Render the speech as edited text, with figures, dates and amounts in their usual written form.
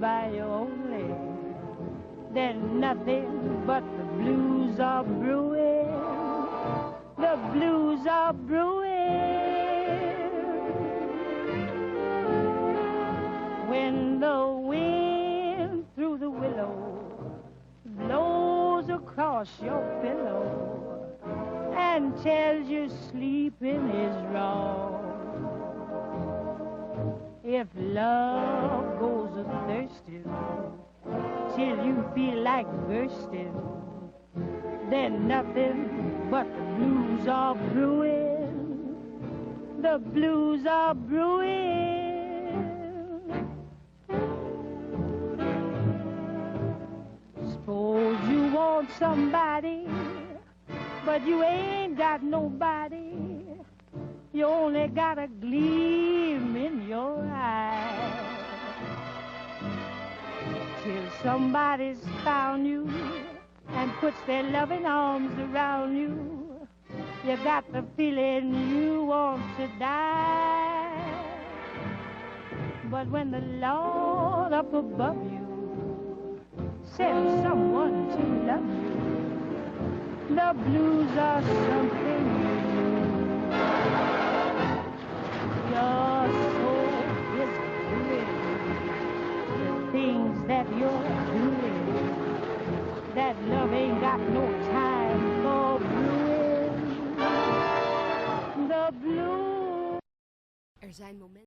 by your only, then nothing but the blues are brewing. The blues are brewing. When the wind through the willow blows across your pillow and tells you sleeping is wrong. If love goes a-thirsting till you feel like bursting, then nothing but the blues are brewing. The blues are brewing. Suppose you want somebody, but you ain't got nobody. You only got a gleam in your eye. Till somebody's found you and puts their loving arms around you, you got the feeling you want to die. But when the Lord up above you sends someone to love you, the blues are something new. Your soul is doing the things that you're doing. That love ain't got no time for brewing. The blue. Er zijn momenten